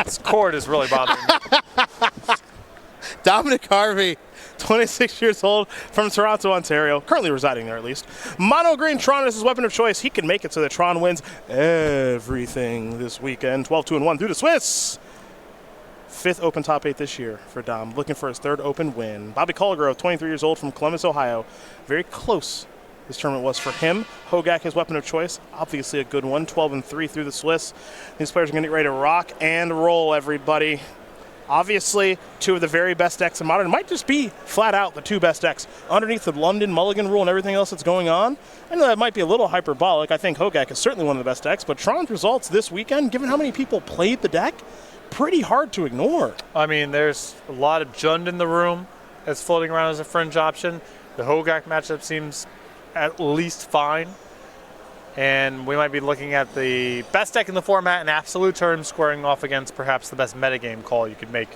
This cord is really bothering me. Dominic Harvey, 26 years old, from Toronto, Ontario, currently residing there at least. Mono green Tron is his weapon of choice. He can make it so that Tron wins everything this weekend. 12-2-1 through the Swiss. 5th Open top 8 this year for Dom, looking for his 3rd Open win. Bobby Colegrove, 23 years old, from Columbus, Ohio. Very close this tournament was for him. Hogak, his weapon of choice, obviously a good one. 12-3 through the Swiss. These players are going to get ready to rock and roll, everybody. Obviously, 2 of the very best decks in Modern. It might just be flat out the 2 best decks underneath the London Mulligan rule and everything else that's going on. I know that might be a little hyperbolic. I think Hogak is certainly one of the best decks, but Tron's results this weekend, given how many people played the deck, pretty hard to ignore. I mean, there's a lot of Jund in the room that's floating around as a fringe option. The Hogak matchup seems at least fine. And we might be looking at the best deck in the format in absolute terms, squaring off against perhaps the best metagame call you could make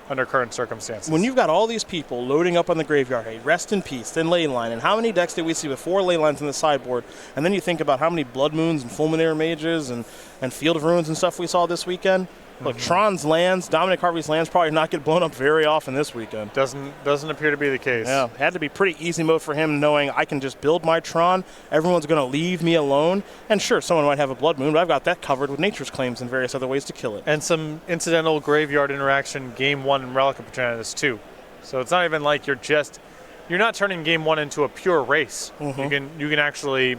under current circumstances. When you've got all these people loading up on the graveyard, hey, Rest in Peace, then Leyline, and how many decks did we see before Leylines in the sideboard? And then you think about how many Blood Moons and Fulminator Mages and Field of Ruins and stuff we saw this weekend. Look, Tron's lands, Dominic Harvey's lands probably not get blown up very often this weekend. Doesn't appear to be the case. Yeah, it had to be pretty easy mode for him, knowing I can just build my Tron, everyone's going to leave me alone, and sure, someone might have a Blood Moon, but I've got that covered with Nature's Claims and various other ways to kill it. And some incidental graveyard interaction game 1 and Relic opportunities too. So it's not even like you're not turning game 1 into a pure race. You can actually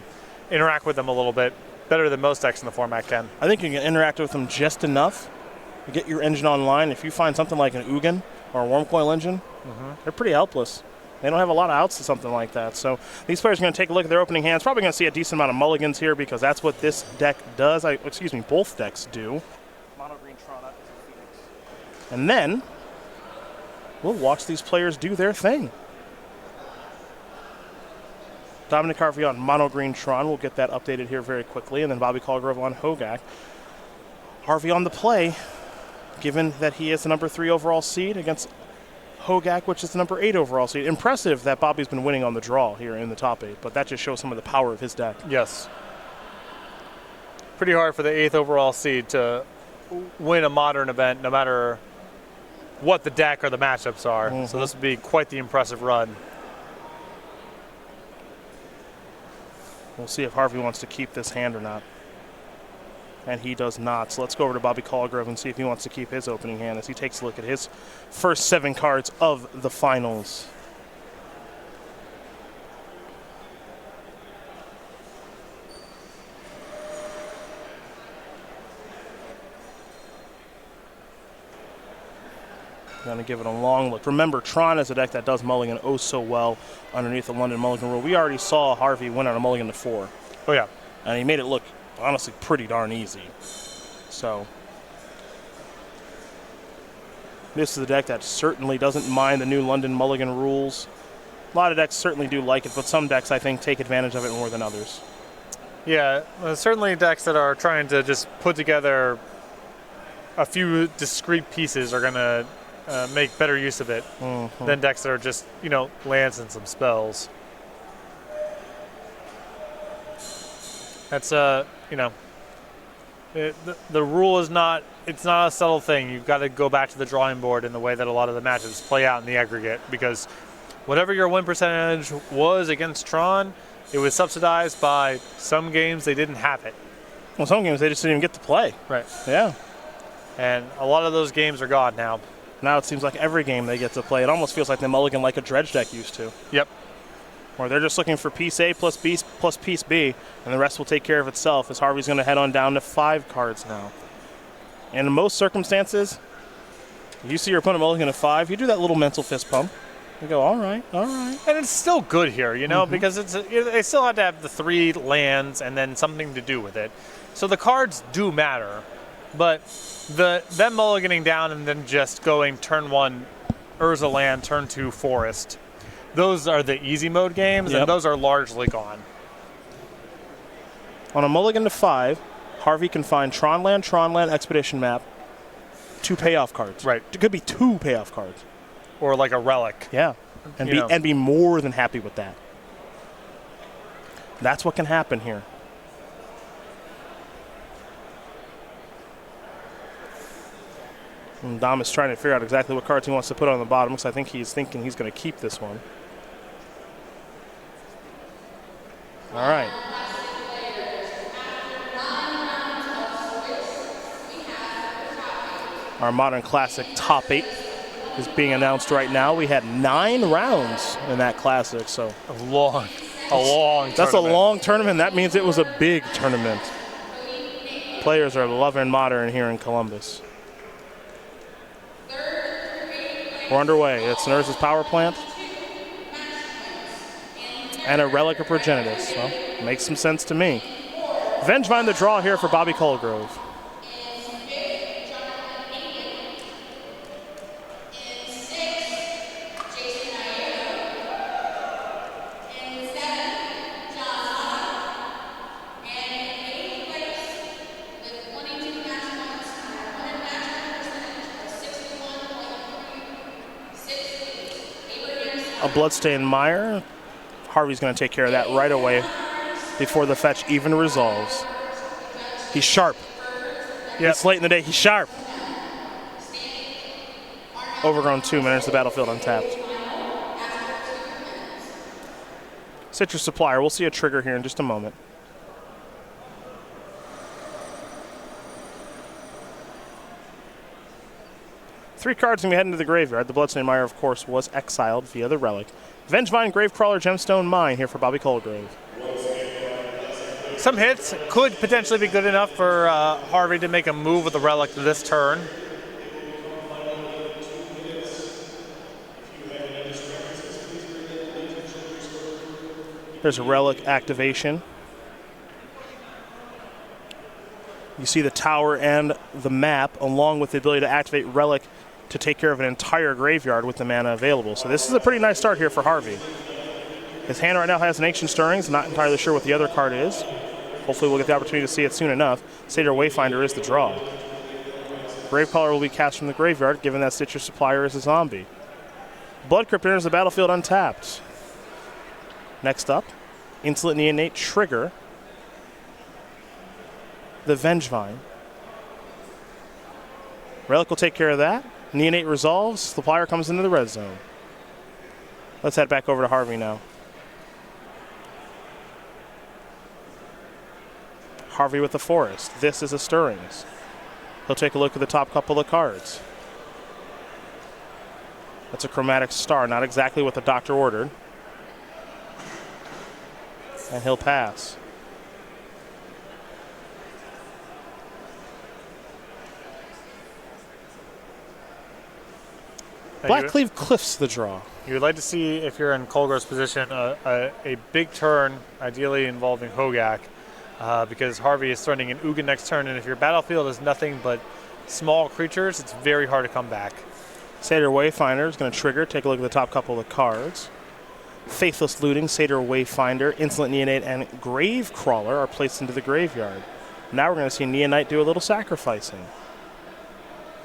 interact with them a little bit better than most decks in the format can. I think you can interact with them just enough. You get your engine online. If you find something like an Ugin or a Wormcoil engine, they're pretty helpless. They don't have a lot of outs to something like that. So these players are going to take a look at their opening hands. Probably going to see a decent amount of mulligans here because that's what this deck does. Both decks do. Mono green Tron up is a Phoenix. And then we'll watch these players do their thing. Dominic Harvey on mono green Tron. We'll get that updated here very quickly. And then Bobby Colegrove on Hogak. Harvey on the play, given that he is the number 3 overall seed against Hogak, which is the number 8 overall seed. Impressive that Bobby's been winning on the draw here in the top 8, but that just shows some of the power of his deck. Yes. Pretty hard for the 8th overall seed to win a Modern event, no matter what the deck or the matchups are. So this would be quite the impressive run. We'll see if Harvey wants to keep this hand or not. And he does not. So let's go over to Bobby Colegrove and see if he wants to keep his opening hand as he takes a look at his first 7 cards of the finals. Going to give it a long look. Remember, Tron is a deck that does mulligan oh so well underneath the London Mulligan rule. We already saw Harvey win on a mulligan to 4. Oh, yeah. And he made it look, honestly, pretty darn easy. So this is a deck that certainly doesn't mind the new London Mulligan rules. A lot of decks certainly do like it, but some decks, I think, take advantage of it more than others. Yeah, certainly decks that are trying to just put together a few discrete pieces are going to make better use of it than decks that are just, lands and some spells. That's, the rule is not, it's not a subtle thing. You've got to go back to the drawing board in the way that a lot of the matches play out in the aggregate, because whatever your win percentage was against Tron, it was subsidized by some games they didn't have it. Well, some games they just didn't even get to play. Right. Yeah. And a lot of those games are gone now. Now it seems like every game they get to play. It almost feels like they mulligan like a dredge deck used to. Yep. Or they're just looking for piece A plus B plus piece B, and the rest will take care of itself, as Harvey's going to head on down to 5 cards now. And in most circumstances, if you see your opponent mulligan to 5, you do that little mental fist pump. You go, all right, all right. And it's still good here, because they still have to have the 3 lands and then something to do with it. So the cards do matter, but them mulliganing down and then just going turn 1 Urza land, turn 2 Forest, those are the easy mode games, and those are largely gone. On a mulligan to 5, Harvey can find Tron Land, Expedition Map, 2 payoff cards. Right. It could be 2 payoff cards. Or like a relic. Yeah. And be more than happy with that. That's what can happen here. And Dom is trying to figure out exactly what cards he wants to put on the bottom, because I think he's thinking he's going to keep this one. All right. Our Modern Classic top 8 is being announced right now. We had 9 rounds in that Classic, so A long tournament. That's a long tournament. That means it was a big tournament. Players are loving Modern here in Columbus. We're underway. It's Nurse's Power Plant and a Relic of Progenitus. Well, makes some sense to me. Vengevine the draw here for Bobby Colegrove. A Bloodstained Mire. Harvey's going to take care of that right away before the fetch even resolves. He's sharp. Yep. It's late in the day. He's sharp. Overgrown 2 enters the battlefield untapped. Citrus Supplier. We'll see a trigger here in just a moment. Three cards going to be heading to the graveyard. The Bloodstained Mire, of course, was exiled via the Relic. Vengevine, Gravecrawler, Gemstone Mine here for Bobby Colegrove. Some hits could potentially be good enough for Harvey to make a move with the Relic this turn. There's a Relic activation. You see the tower and the map, along with the ability to activate Relic to take care of an entire graveyard with the mana available. So this is a pretty nice start here for Harvey. His hand right now has an Ancient Stirrings. Not entirely sure what the other card is. Hopefully we'll get the opportunity to see it soon enough. Satyr Wayfinder is the draw. Gravecrawler will be cast from the graveyard, given that Citrus Supplier is a zombie. Blood Crypt enters the battlefield untapped. Next up, Insolent Neonate trigger the Vengevine. Relic will take care of that. Neonate resolves. Supplier comes into the red zone. Let's head back over to Harvey now. Harvey with the Forest. This is a Stirrings. He'll take a look at the top couple of cards. That's a Chromatic Star, not exactly what the doctor ordered. And he'll pass. Blackcleave Cliffs the draw. You would like to see, if you're in Colegrove's position, a big turn, ideally involving Hogak, because Harvey is threatening an Ugin next turn, and if your battlefield is nothing but small creatures, it's very hard to come back. Satyr Wayfinder is going to trigger. Take a look at the top couple of cards. Faithless Looting, Satyr Wayfinder, Insolent Neonate, and Gravecrawler are placed into the graveyard. Now we're going to see Neonite do a little sacrificing.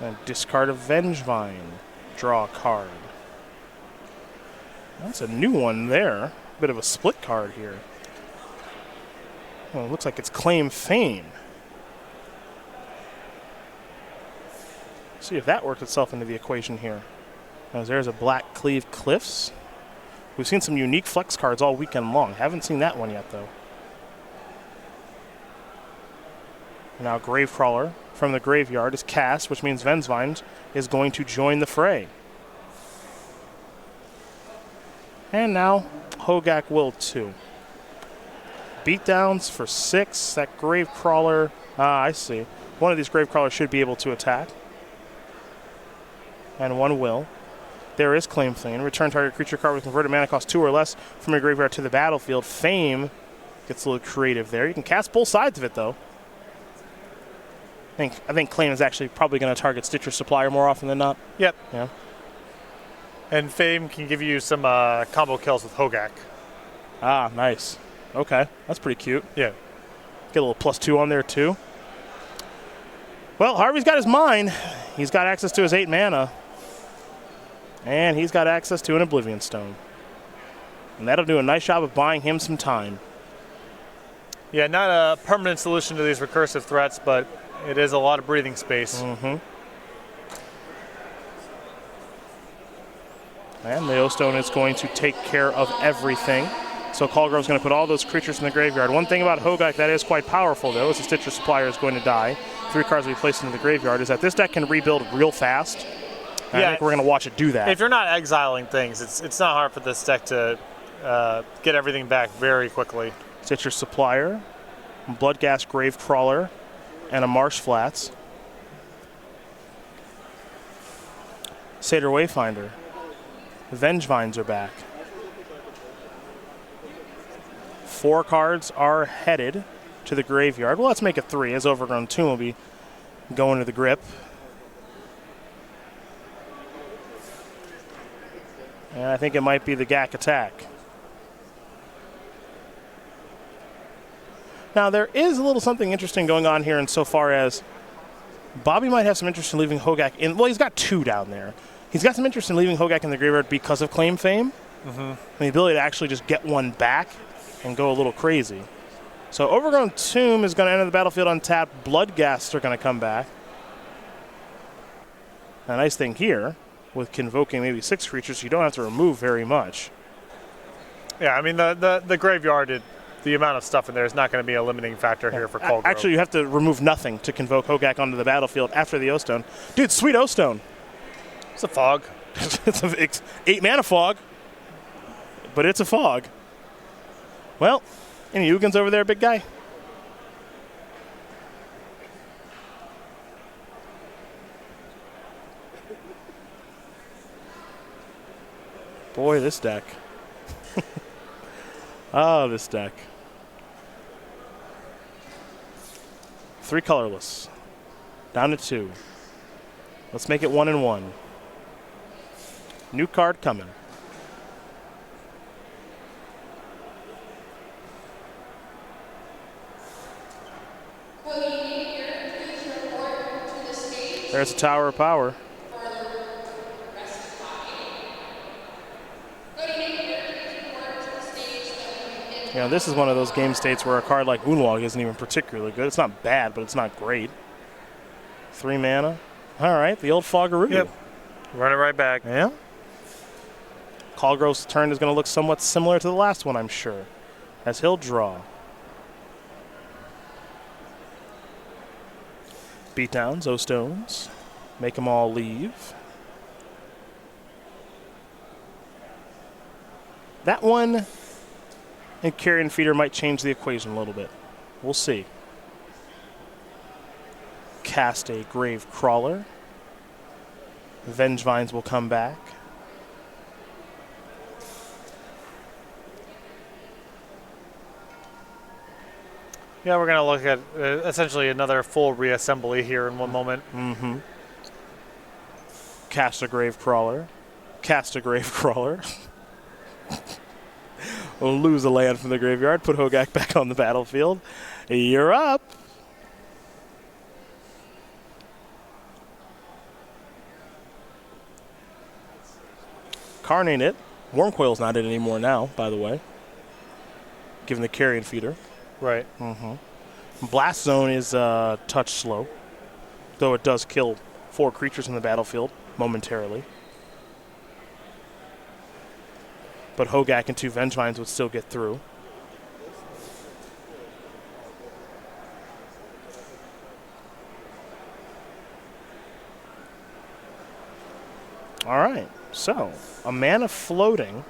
And discard a Vengevine. Draw a card. That's a new one there. Bit of a split card here. Well, it looks like it's Claim Fame. See if that works itself into the equation here. Now, there's a Blackcleave Cliffs. We've seen some unique flex cards all weekend long. Haven't seen that one yet, though. Now Gravecrawler from the graveyard is cast, which means Vengevine is going to join the fray. And now Hogak will too. Beatdowns for 6. That Gravecrawler, I see. One of these Gravecrawlers should be able to attack. And one will. There is Claim Fame. Return target creature card with converted mana cost 2 or less from your graveyard to the battlefield. Fame gets a little creative there. You can cast both sides of it, though. I think Claim is actually probably going to target Citrus Supplier more often than not. Yep. Yeah. And Fame can give you some combo kills with Hogak. Ah, nice. Okay, that's pretty cute. Yeah. Get a little +2 on there, too. Well, Harvey's got his mine. He's got access to his 8 mana. And he's got access to an Oblivion Stone. And that'll do a nice job of buying him some time. Yeah, not a permanent solution to these recursive threats, but it is a lot of breathing space. Mm-hmm. And the O-Stone is going to take care of everything. So Colegrove's going to put all those creatures in the graveyard. One thing about Hogak that is quite powerful, though, is the Stitcher Supplier is going to die. 3 cards will be placed into the graveyard, is that this deck can rebuild real fast. And I think we're going to watch it do that. If you're not exiling things, it's not hard for this deck to get everything back very quickly. Stitcher Supplier, Bloodghast Gravecrawler, and a Marsh Flats. Satyr Wayfinder. Vengevines are back. 4 cards are headed to the graveyard. Well, let's make it 3, as Overgrown Tomb will be going to the grip. And I think it might be the Gak attack. Now, there is a little something interesting going on here insofar as Bobby might have some interest in leaving Hogak in. Well, he's got 2 down there. He's got some interest in leaving Hogak in the graveyard because of Claim Fame. And the ability to actually just get one back and go a little crazy. So Overgrown Tomb is going to enter the battlefield untapped. Bloodghasts are going to come back. The nice thing here, with convoking maybe 6 creatures, you don't have to remove very much. Yeah, I mean, the graveyard, the amount of stuff in there is not going to be a limiting factor here for Colegrove. Actually, you have to remove nothing to convoke Hogak onto the battlefield after the O-Stone. Dude, sweet O-Stone. It's a fog. It's 8 mana fog, but it's a fog. Well, any Ugins over there, big guy? Boy, this deck. Oh, this deck. 3 colorless. Down to 2. Let's make it 1 and 1. New card coming. There's a Tower of Power. You know, this is one of those game states where a card like Moonwalk isn't even particularly good. It's not bad, but it's not great. 3 mana. All right, the old Foggeroo. Yep. Run it right back. Yeah. Colegrove's turn is going to look somewhat similar to the last one, I'm sure, as he'll draw. Beatdowns, O-Stones. Make them all leave. That one and Carrion Feeder might change the equation a little bit. We'll see. Cast a Grave Crawler. Vengevines will come back. Yeah, we're going to look at essentially another full reassembly here in one moment. Cast a Grave Crawler. Cast a Grave Crawler. We'll lose a land from the graveyard. Put Hogak back on the battlefield. You're up. Karn ain't it. Wormcoil's not it anymore now, by the way. Given the Carrion Feeder. Right. Blast Zone is touch slow, though it does kill 4 creatures in the battlefield momentarily. But Hogak and 2 Vengevines would still get through. All right, so a mana floating.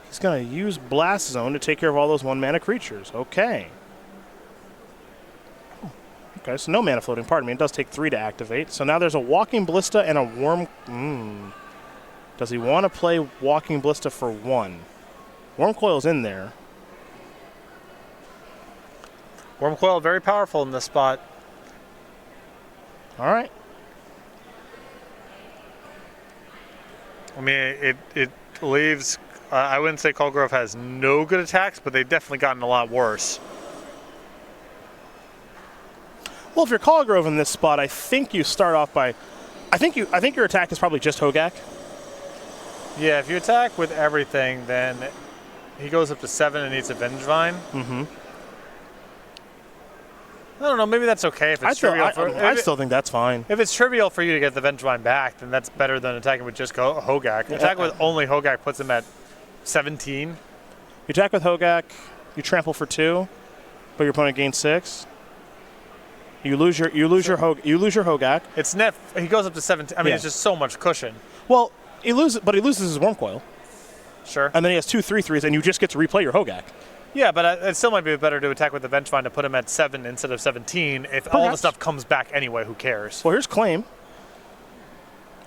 He's going to use Blast Zone to take care of all those 1 mana creatures. Okay. Okay, so no mana floating. Pardon me. It does take 3 to activate. So now there's a Walking Ballista and a Worm. Does he want to play Walking Ballista for 1? Wormcoil's in there. Wormcoil very powerful in this spot. All right. I mean, it leaves. I wouldn't say Colegrove has no good attacks, but they've definitely gotten a lot worse. Well, if you're Colegrove in this spot, I think you start off by. I think your attack is probably just Hogak. Yeah, if you attack with everything, then he goes up to 7 and needs a Vengevine. don't know. Maybe that's okay if it's trivial. I still think that's fine. If it's trivial for you to get the Vengevine back, then that's better than attacking with just Hogak. Attacking with only Hogak puts him at 17. You attack with Hogak, you trample for 2, but your opponent gains 6. You lose your Hogak. It's net. He goes up to 17. I mean, it's just so much cushion. Well, he loses his Worm Coil. Sure. And then he has 2 3/3s, and you just get to replay your Hogak. Yeah, but it still might be better to attack with the Vengevine to put him at 7 instead of 17. If all the stuff comes back anyway, who cares? Well, here's Claim.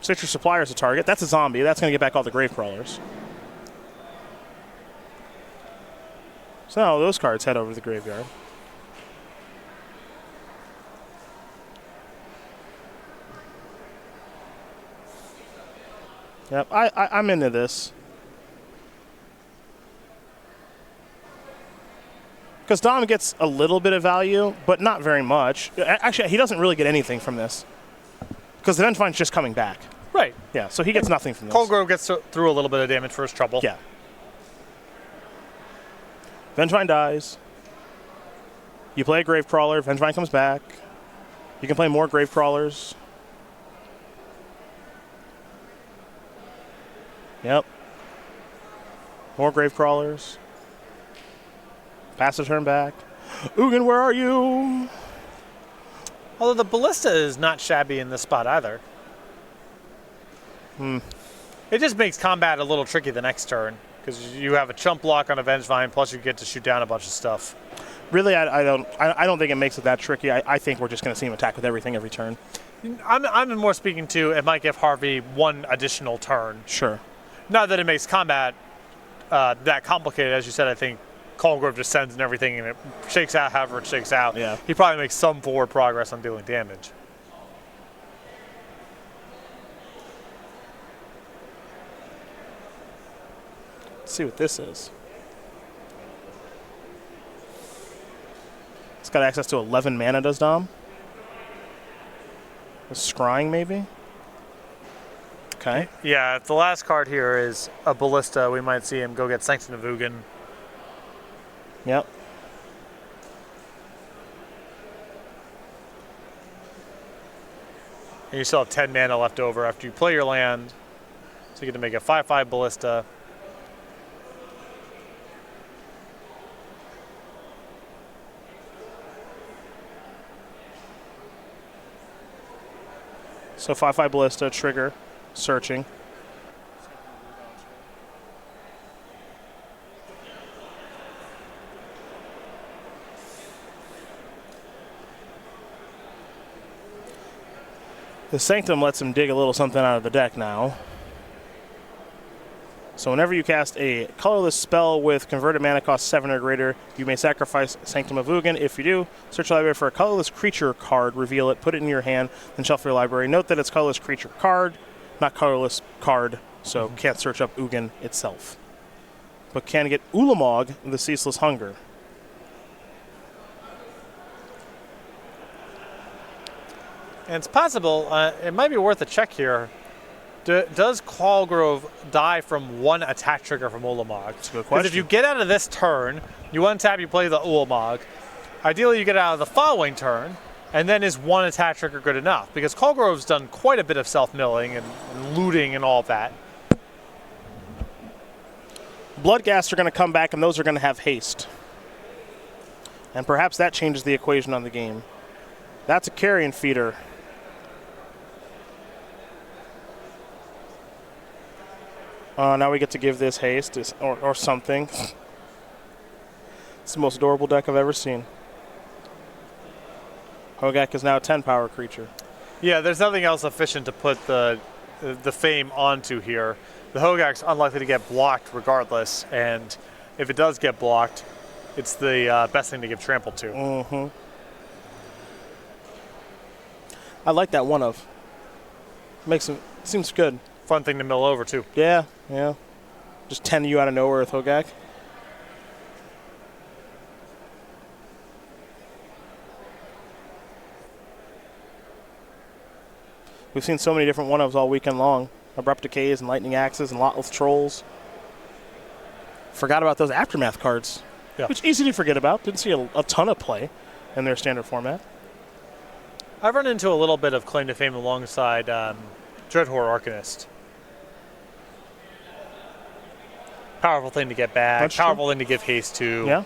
Citrus Supplier is a target. That's a zombie. That's going to get back all the Grave Crawlers. So now those cards head over to the graveyard. Yep, I'm into this. Because Dom gets a little bit of value, but not very much. Actually, he doesn't really get anything from this. Because the Vengevine's just coming back. Right. Yeah, so he gets nothing from this. Colegrove gets through a little bit of damage for his trouble. Yeah. Vengevine dies. You play a Grave Crawler. Vengevine comes back. You can play more Grave Crawlers. Yep. More Grave Crawlers. Pass the turn back. Ugin, where are you? Although the Ballista is not shabby in this spot either. It just makes combat a little tricky the next turn because you have a chump block on a Vengevine, plus you get to shoot down a bunch of stuff. Really, I don't think it makes it that tricky. I think we're just going to see him attack with everything every turn. I'm more speaking to it might give Harvey one additional turn. Sure. Not that it makes combat that complicated, as you said. I think Colegrove just sends and everything, and it shakes out however it shakes out. Yeah. He probably makes some forward progress on dealing damage. Let's see what this is. It's got access to 11 mana, does Dom? A Scrying, maybe? Okay. Yeah, if the last card here is a Ballista, we might see him go get Sanctum of Ugin. Yep. And you still have 10 mana left over after you play your land. So you get to make a 5/5 Ballista. So 5/5 Ballista, trigger, searching. The Sanctum lets him dig a little something out of the deck now. So whenever you cast a colorless spell with converted mana cost 7 or greater, you may sacrifice Sanctum of Ugin. If you do, search your library for a colorless creature card, reveal it, put it in your hand, then shuffle your library. Note that it's colorless creature card, not colorless card, so can't search up Ugin itself. But can get Ulamog, the Ceaseless Hunger. And it's possible, it might be worth a check here. Does Colegrove die from one attack trigger from Ulamog? That's a good question. Because if you get out of this turn, you untap, you play the Ulamog. Ideally, you get out of the following turn, and then is one attack trigger good enough? Because Colegrove's done quite a bit of self-milling and looting and all of that. Bloodghast are going to come back, and those are going to have haste. And perhaps that changes the equation on the game. That's a Carrion Feeder. Now we get to give this haste or something. It's the most adorable deck I've ever seen. Hogak is now a 10 power creature. Yeah, there's nothing else efficient to put the Fame onto here. The Hogak's unlikely to get blocked regardless, and if it does get blocked, it's the best thing to give trample to. Mm-hmm. I like that one of. Makes it seems good. Fun thing to mill over too. Yeah, yeah. Just 10 you out of nowhere with Hogak. We've seen so many different one-ofs all weekend long. Abrupt Decays and Lightning Axes and Lotless Trolls. Forgot about those Aftermath cards. Yeah. Which easy to forget about. Didn't see a ton of play. in their standard format. I've run into a little bit of claim to fame alongside Dreadhorde Arcanist. Powerful thing to get back. That's Powerful thing to give haste to. Yeah.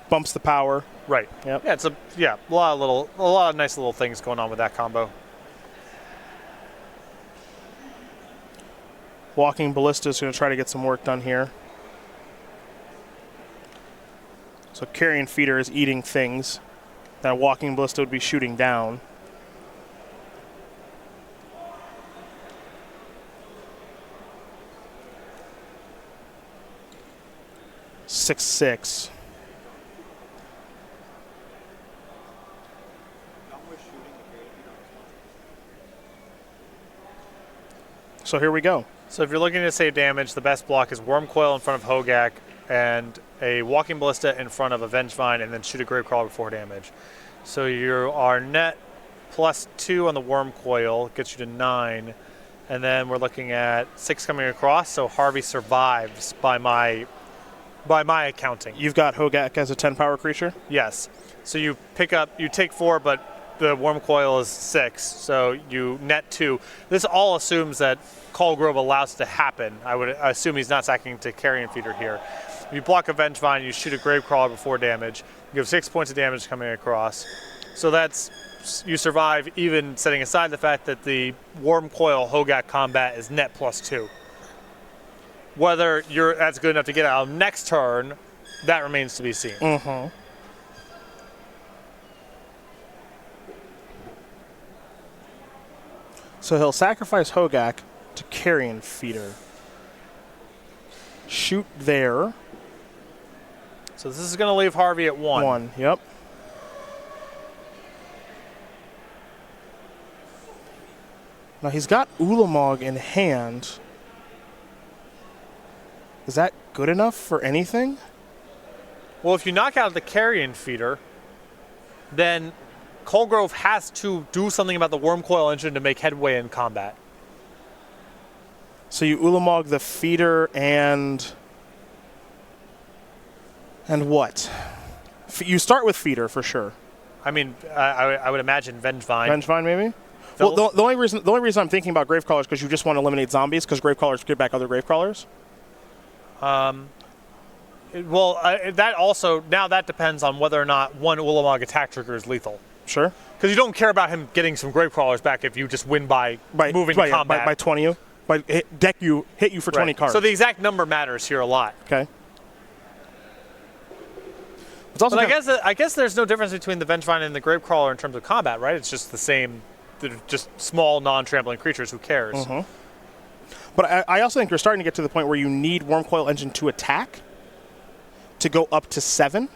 Bumps the power. Right. Yep. Yeah, it's a lot of nice little things going on with that combo. Walking Ballista is going to try to get some work done here. So Carrion Feeder is eating things that Walking Ballista would be shooting down. Six. So here we go. So if you're looking to save damage, the best block is Worm Coil in front of Hogak and a Walking Ballista in front of a Vengevine, and then shoot a Gravecrawler before damage. So you are net +2 on the Worm Coil, gets you to 9. And then we're looking at 6 coming across, so Harvey survives by my accounting. You've got Hogak as a 10 power creature? Yes. So you take 4, but the Worm Coil is 6, so you net 2. This all assumes that Colegrove allows it to happen. I would assume he's not sacking to Carrion Feeder here. If you block a Vengevine, you shoot a Gravecrawler before damage. You have 6 points of damage coming across. So you survive, even setting aside the fact that the Worm Coil Hogak combat is net +2. Whether that's good enough to get out next turn, that remains to be seen. Mm-hmm. So he'll sacrifice Hogak to Carrion Feeder. Shoot there. So this is going to leave Harvey at 1. Yep. Now he's got Ulamog in hand. Is that good enough for anything? Well, if you knock out the Carrion Feeder, then Colegrove has to do something about the Worm Coil engine to make headway in combat. So you Ulamog the Feeder and what? You start with Feeder for sure. I mean, I would imagine Vengevine. Vengevine maybe? Well, the only reason I'm thinking about Gravecrawler is because you just want to eliminate zombies because Gravecrawlers get back other Gravecrawlers. That depends on whether or not one Ulamog attack trigger is lethal. Sure. Because you don't care about him getting some Gravecrawlers back if you just win by moving combat. By 20 you. Hit you for 20 cards. So the exact number matters here a lot. Okay. But I guess there's no difference between the Vengevine and the Gravecrawler in terms of combat, right? It's just the same. They're just small, non-trampling creatures. Who cares? Mm-hmm. But I also think you're starting to get to the point where you need Worm Coil Engine to attack to go up to 7,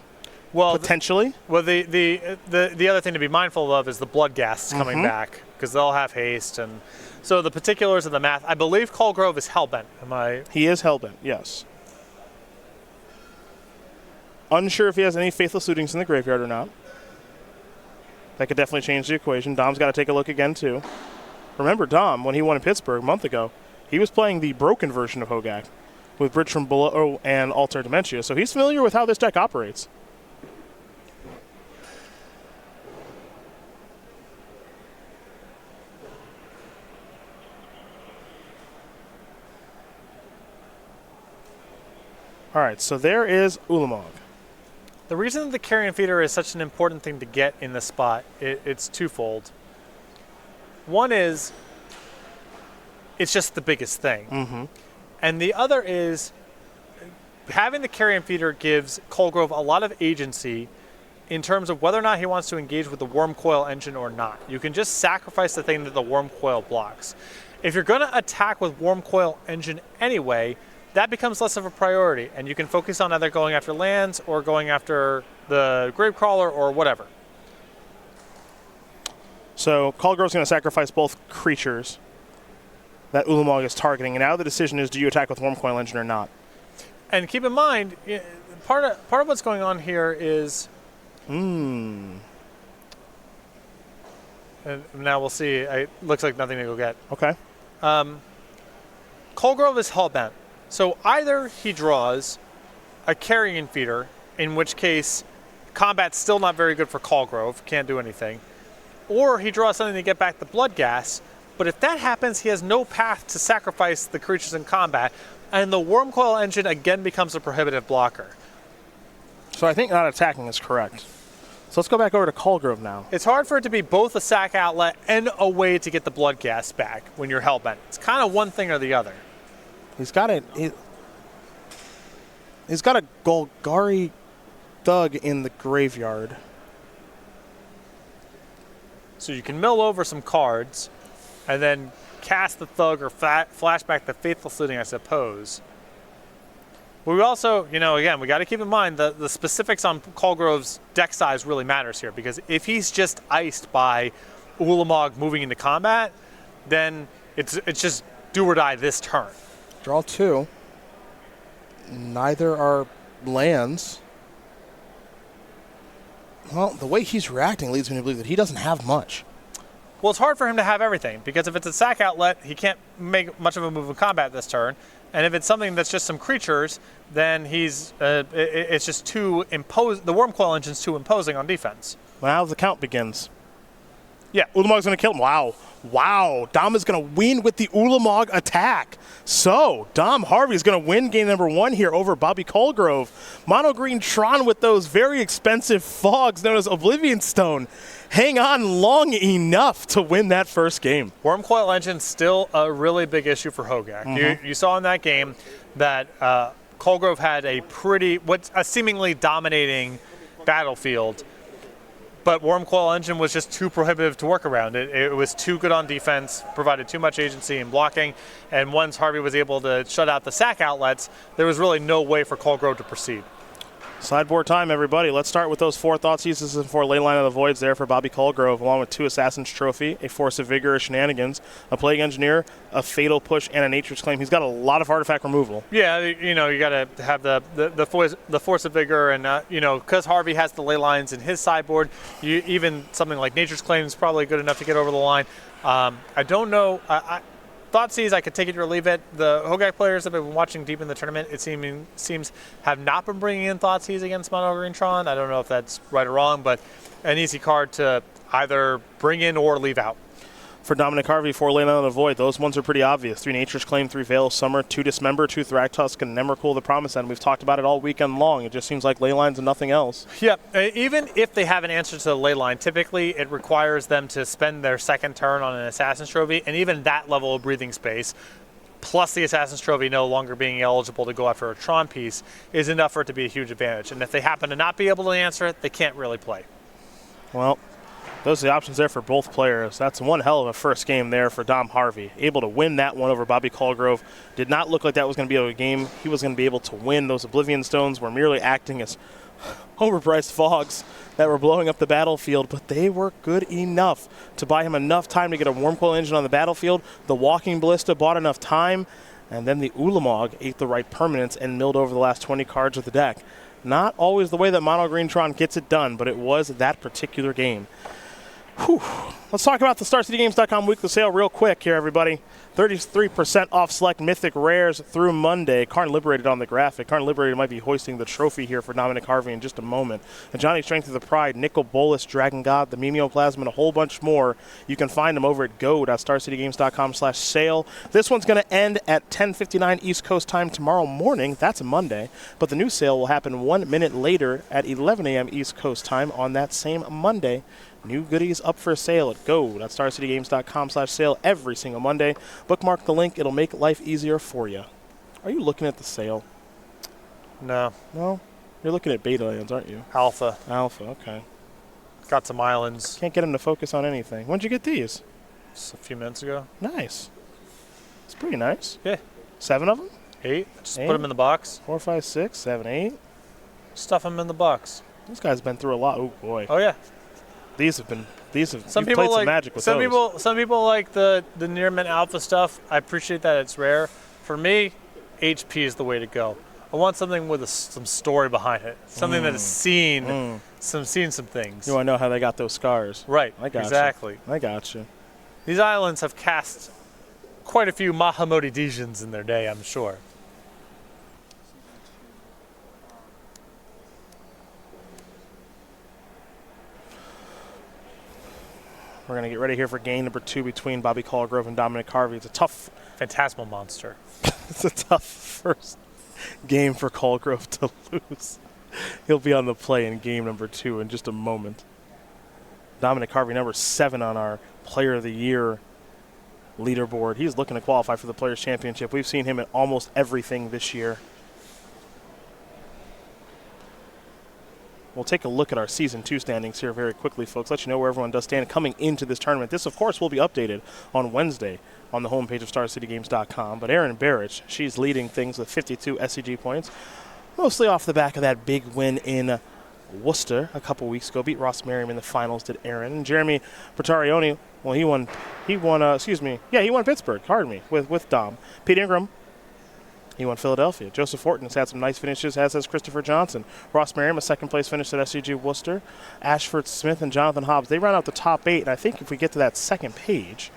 potentially. The other thing to be mindful of is the Blood Ghasts coming back, because they'll have haste. And so the particulars of the math, I believe Colegrove is Hellbent. He is Hellbent, yes. Unsure if he has any Faithless Lootings in the graveyard or not. That could definitely change the equation. Dom's got to take a look again, too. Remember, Dom, when he won in Pittsburgh a month ago, he was playing the broken version of Hogak with Bridge from Below and Altar Dementia, so he's familiar with how this deck operates. All right, so there is Ulamog. The reason that the Carrion Feeder is such an important thing to get in this spot, it's twofold. One is, it's just the biggest thing. Mm-hmm. And the other is, having the Carrion Feeder gives Colegrove a lot of agency in terms of whether or not he wants to engage with the Worm Coil engine or not. You can just sacrifice the thing that the Worm Coil blocks. If you're going to attack with Worm Coil engine anyway, that becomes less of a priority, and you can focus on either going after lands or going after the Gravecrawler or whatever. So Colegrove's going to sacrifice both creatures that Ulamog is targeting, and now the decision is, do you attack with Worm Coil Engine or not? And keep in mind, part of what's going on here is... And now we'll see. It looks like nothing to go get. Okay. Colegrove is Hellbent. So either he draws a carrion feeder, in which case combat's still not very good for Colegrove, can't do anything. Or he draws something to get back the blood gas, but if that happens, he has no path to sacrifice the creatures in combat, and the Wormcoil Engine again becomes a prohibitive blocker. So I think not attacking is correct. So let's go back over to Colegrove now. It's hard for it to be both a sack outlet and a way to get the blood gas back when you're hellbent. It's kind of one thing or the other. He's got a Golgari Thug in the graveyard. So you can mill over some cards and then cast the Thug or flashback the Faithful Fleeting, I suppose. But we also, again, we got to keep in mind the specifics on Colegrove's deck size really matters here, because if he's just iced by Ulamog moving into combat, then it's just do or die this turn. Draw 2. Neither are lands. Well, the way he's reacting leads me to believe that he doesn't have much. Well, it's hard for him to have everything, because if it's a sack outlet, he can't make much of a move in combat this turn. And if it's something that's just some creatures, then it's just too imposing. The Wormcoil Engine's too imposing on defense. Now the count begins. Yeah. Ulamog's going to kill him. Wow. Dom is going to win with the Ulamog attack. So, Dom Harvey is going to win game number 1 here over Bobby Colegrove. Mono Green Tron with those very expensive fogs known as Oblivion Stone. Hang on long enough to win that first game. Wormcoil Engine's still a really big issue for Hogak. Mm-hmm. You saw in that game that Colegrove had a seemingly dominating battlefield, but Wormcoil Engine was just too prohibitive to work around. It was too good on defense, provided too much agency in blocking, and once Harvey was able to shut out the sack outlets, there was really no way for Colegrove to proceed. Sideboard time, everybody. Let's start with those 4 Thoughtseizes and 4 Leyline of the Voids there for Bobby Colegrove, along with 2 Assassin's Trophy, a Force of Vigor, a Shenanigans, a Plague Engineer, a Fatal Push, and a Nature's Claim. He's got a lot of artifact removal. Yeah, you got to have the Force of Vigor, and because Harvey has the Leylines in his sideboard, even something like Nature's Claim is probably good enough to get over the line. I don't know. Thoughtseize, I could take it or leave it. The Hogak players that have been watching deep in the tournament, it seems have not been bringing in Thoughtseize against Mono Green Tron. I don't know if that's right or wrong, but an easy card to either bring in or leave out. For Dominic Harvey, 4 Leyline of the Void. Those ones are pretty obvious. 3 Nature's Claim, 3 Veil of Summer, 2 Dismember, 2 Thragtusk, and Nemricool the Promised End. We've talked about it all weekend long. It just seems like Leylines and nothing else. Yeah, even if they have an answer to the Leyline, typically it requires them to spend their second turn on an Assassin's Trophy, and even that level of breathing space, plus the Assassin's Trophy no longer being eligible to go after a Tron piece, is enough for it to be a huge advantage. And if they happen to not be able to answer it, they can't really play. Well, those are the options there for both players. That's one hell of a first game there for Dom Harvey. Able to win that one over Bobby Colegrove. Did not look like that was going to be a game he was going to be able to win. Those Oblivion Stones were merely acting as overpriced fogs that were blowing up the battlefield, but they were good enough to buy him enough time to get a Wormcoil Engine on the battlefield. The Walking Ballista bought enough time, and then the Ulamog ate the right permanents and milled over the last 20 cards of the deck. Not always the way that Mono Green Tron gets it done, but it was that particular game. Whew. Let's talk about the StarCityGames.com weekly sale real quick here, everybody. 33% off select Mythic Rares through Monday. Karn Liberated on the graphic. Karn Liberated might be hoisting the trophy here for Dominic Harvey in just a moment. And Johnny Strength of the Pride, Nicol Bolas, Dragon God, the Mimeoplasm, and a whole bunch more. You can find them over at go.starcitygames.com/sale. This one's going to end at 10:59 East Coast time tomorrow morning. That's a Monday. But the new sale will happen 1 minute later at 11 a.m. East Coast time on that same Monday. New goodies up for sale at go.starcitygames.com/sale every single Monday. Bookmark the link. It'll make life easier for you. Are you looking at the sale? No. No? You're looking at beta lands, aren't you? Alpha. Alpha, okay. Got some islands. Can't get him to focus on anything. When'd you get these? Just a few minutes ago. Nice. It's pretty nice. Yeah. 7 of them? 8. Just put them in the box. 4, 5, 6, 7, 8. Stuff them in the box. This guy's been through a lot. Oh, boy. Oh, yeah. Some people played some magic with those. Some people like the near mint alpha stuff. I appreciate that it's rare. For me, HP is the way to go. I want something with some story behind it. Something that has seen some things. You want to know how they got those scars? Right. I got exactly. you. I got you. These islands have cast quite a few Mahamoti Dijins in their day, I'm sure. We're going to get ready here for game number 2 between Bobby Colegrove and Dominic Harvey. It's a tough, Phantasmal monster. it's a tough first game for Colegrove to lose. He'll be on the play in game number 2 in just a moment. Dominic Harvey, number 7 on our Player of the Year leaderboard. He's looking to qualify for the Players' Championship. We've seen him in almost everything this year. We'll take a look at our Season 2 standings here very quickly, folks. Let you know where everyone does stand coming into this tournament. This, of course, will be updated on Wednesday on the homepage of StarCityGames.com. But Erin Barrich, she's leading things with 52 SCG points, mostly off the back of that big win in Worcester a couple weeks ago. Beat Ross Merriam in the finals, did Erin. And Jeremy Bertarioni, well, he won Pittsburgh, with Dom. Pete Ingram, he won Philadelphia. Joseph Horton has had some nice finishes, as has Christopher Johnson. Ross Merriam, a second-place finish at SCG Worcester. Ashford Smith and Jonathan Hobbs, they round out the top 8. And I think if we get to that second page,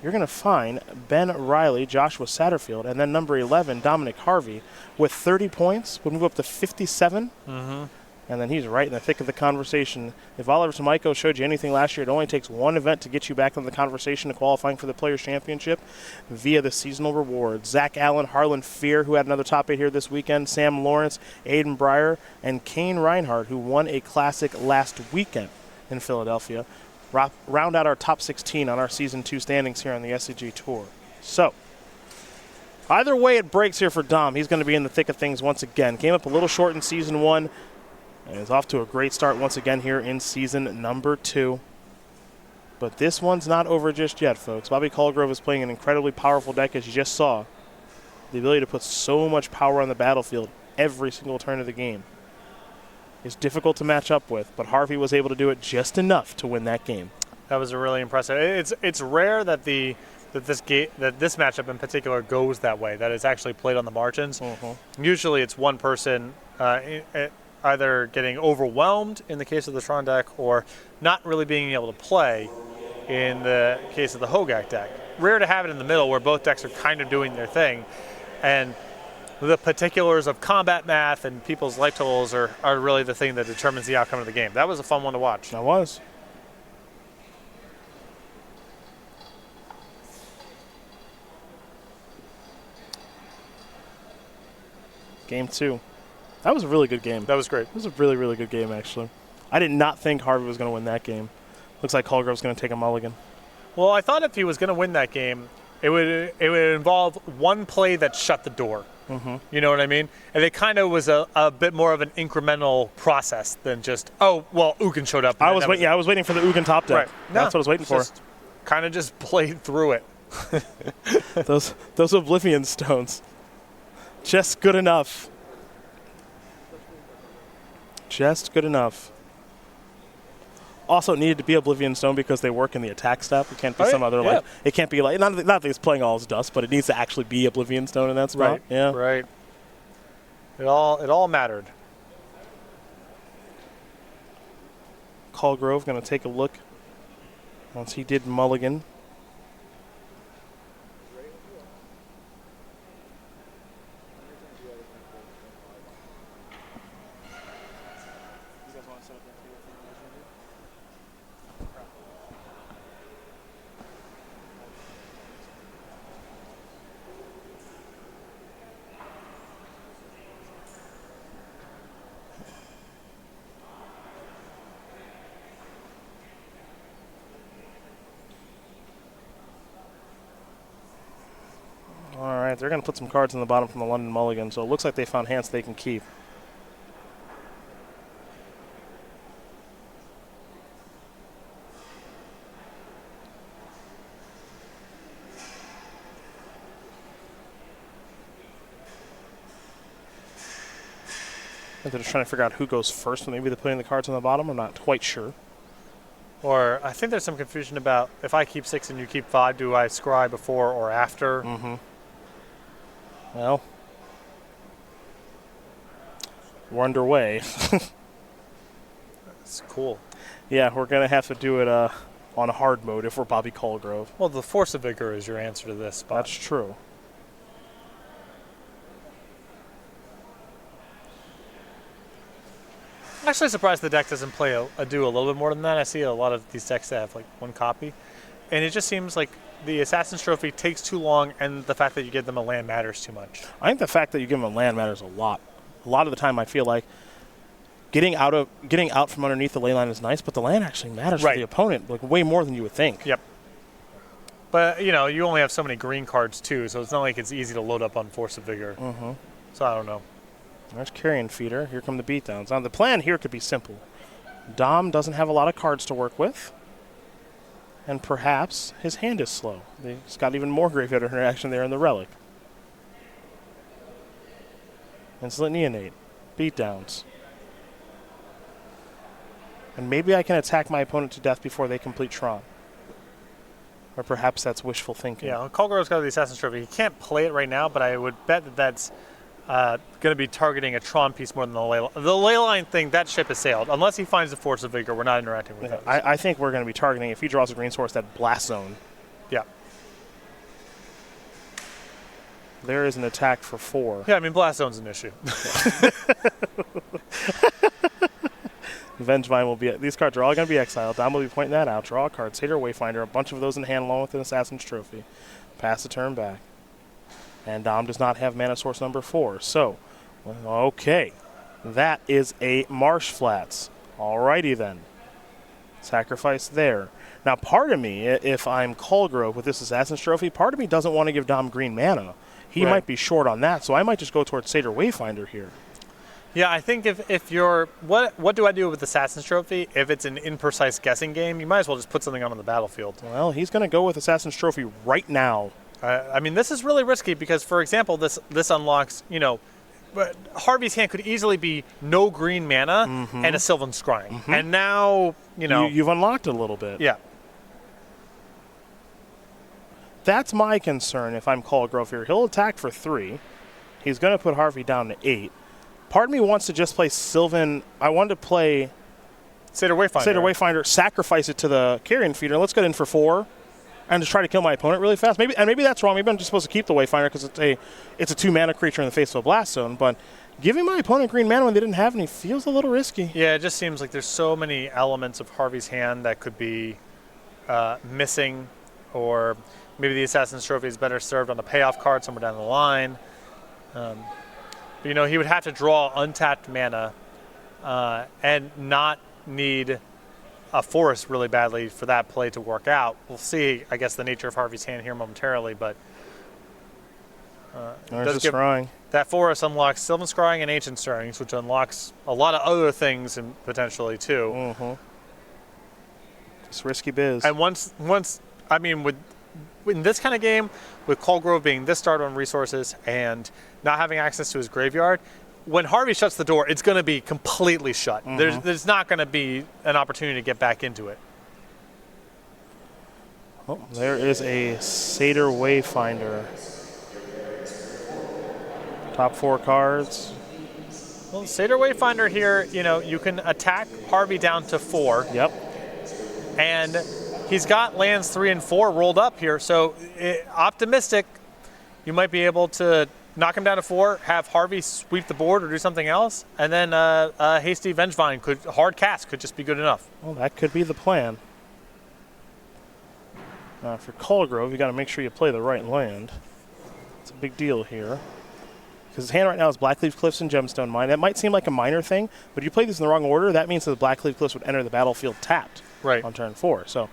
you're going to find Ben Riley, Joshua Satterfield, and then number 11, Dominic Harvey, with 30 points, would move up to 57. And then he's right in the thick of the conversation. If Oliver Tomaiko showed you anything last year, it only takes one event to get you back in the conversation to qualifying for the Players' Championship via the seasonal rewards. Zach Allen, Harlan Fear, who had another top 8 here this weekend, Sam Lawrence, Aiden Breyer, and Kane Reinhardt, who won a Classic last weekend in Philadelphia, round out our top 16 on our Season 2 standings here on the SCG Tour. So, either way it breaks here for Dom. He's going to be in the thick of things once again. Came up a little short in Season 1. And is off to a great start once again here in season number 2. But this one's not over just yet, folks. Bobby Colegrove is playing an incredibly powerful deck, as you just saw. The ability to put so much power on the battlefield every single turn of the game is difficult to match up with, but Harvey was able to do it just enough to win that game. That was really impressive. It's rare that this matchup in particular goes that way, that it's actually played on the margins. Usually it's one person either getting overwhelmed in the case of the Tron deck or not really being able to play in the case of the Hogak deck. Rare to have it in the middle where both decks are kind of doing their thing, and the particulars of combat math and people's life totals are really the thing that determines the outcome of the game. That was a fun one to watch. That was. Game 2. That was a really good game. That was great. It was a really, really good game, actually. I did not think Harvey was going to win that game. Looks like Colegrove's going to take a mulligan. Well, I thought if he was going to win that game, it would involve one play that shut the door. You know what I mean? And it kind of was a bit more of an incremental process than just, oh, well, Ugin showed up. I was waiting for the Ugin top deck. Right. That's what I was waiting for. Kind of just played through it. those Oblivion Stones. Just good enough. Just good enough. Also needed to be Oblivion Stone because they work in the attack step. It can't be some other like. It can't be like not that he's playing all his dust, but it needs to actually be Oblivion Stone in that spot. Right. Yeah. Right. It all mattered. Colegrove going to take a look once he did mulligan. All right, they're going to put some cards in the bottom from the London Mulligan, so it looks like they found hands they can keep. They're just trying to figure out who goes first when maybe they're putting the cards on the bottom. I'm not quite sure. Or I think there's some confusion about if I keep 6 and you keep 5, do I scry before or after? Well, we're underway. It's cool. Yeah, we're going to have to do it on hard mode if we're Bobby Colegrove. Well, the Force of Vigor is your answer to this spot. That's true. I'm actually surprised the deck doesn't do a little bit more than that. I see a lot of these decks that have like one copy, and it just seems like the Assassin's Trophy takes too long, and the fact that you give them a land matters too much. I think the fact that you give them a land matters a lot. A lot of the time, I feel like getting out from underneath the ley line is nice, but the land actually matters for the opponent, like way more than you would think. Yep. But you know, you only have so many green cards too, so it's not like it's easy to load up on Force of Vigor. So I don't know. There's Carrion Feeder. Here come the beatdowns. Now the plan here could be simple. Dom doesn't have a lot of cards to work with, and perhaps his hand is slow. He's got even more graveyard interaction there in the Relic. Insolent Neonate. Beatdowns. And maybe I can attack my opponent to death before they complete Tron. Or perhaps that's wishful thinking. Yeah, Colegrove's got the Assassin's Trophy. He can't play it right now, but I would bet that that's going to be targeting a Tron piece more than the ley line. The ley line thing, that ship has sailed. Unless he finds the Force of Vigor, we're not interacting with that. I think we're going to be targeting, if he draws a green source, that Blast Zone. Yeah. There is an attack for 4. Yeah, I mean, Blast Zone's an issue. Vengevine will be. These cards are all going to be exiled. Dom will be pointing that out. Draw a card. Satyr Wayfinder. A bunch of those in hand along with an Assassin's Trophy. Pass the turn back. And Dom does not have mana source number 4. So, okay. That is a Marsh Flats. Alrighty then. Sacrifice there. Now, part of me, if I'm Colegrove with this Assassin's Trophy, part of me doesn't want to give Dom green mana. He might be short on that, so I might just go towards Satyr Wayfinder here. Yeah, I think if you're what do I do with Assassin's Trophy? If it's an imprecise guessing game, you might as well just put something on the battlefield. Well, he's going to go with Assassin's Trophy right now. I mean, this is really risky because, for example, this unlocks, you know, Harvey's hand could easily be no green mana and a Sylvan Scrying, and now you know you've unlocked it a little bit. Yeah. That's my concern. If I'm Colegrove here, he'll attack for 3. He's going to put Harvey down to 8. Part of me wants to just play Sylvan. I wanted to play Satyr Wayfinder. Sacrifice it to the Carrion Feeder. Let's get in for 4 and just try to kill my opponent really fast. Maybe that's wrong. Maybe I'm just supposed to keep the Wayfinder because it's a 2-mana creature in the face of a Blast Zone. But giving my opponent green mana when they didn't have any feels a little risky. Yeah, it just seems like there's so many elements of Harvey's hand that could be missing, or maybe the Assassin's Trophy is better served on the payoff card somewhere down the line. But, you know, he would have to draw untapped mana and not need a forest really badly for that play to work out. We'll see, I guess, the nature of Harvey's hand here momentarily, but does give scrying. That forest unlocks Sylvan Scrying and Ancient Stirrings, which unlocks a lot of other things and potentially too. It's risky biz. And once I mean, in this kind of game, with Colegrove being this started on resources and not having access to his graveyard, when Harvey shuts the door, it's going to be completely shut. There's not going to be an opportunity to get back into it. Oh, there is a Satyr Wayfinder. Top 4 cards. Well, Satyr Wayfinder here, you know, you can attack Harvey down to 4. Yep. And he's got lands 3 and 4 rolled up here, so optimistic. You might be able to knock him down to 4, have Harvey sweep the board or do something else, and then hasty Vengevine hard cast could just be good enough. Well, that could be the plan. For Colegrove, you got to make sure you play the right land. It's a big deal here. Because his hand right now is Blackleaf Cliffs and Gemstone Mine. That might seem like a minor thing, but if you play these in the wrong order, that means that the Blackleaf Cliffs would enter the battlefield tapped on turn 4. So,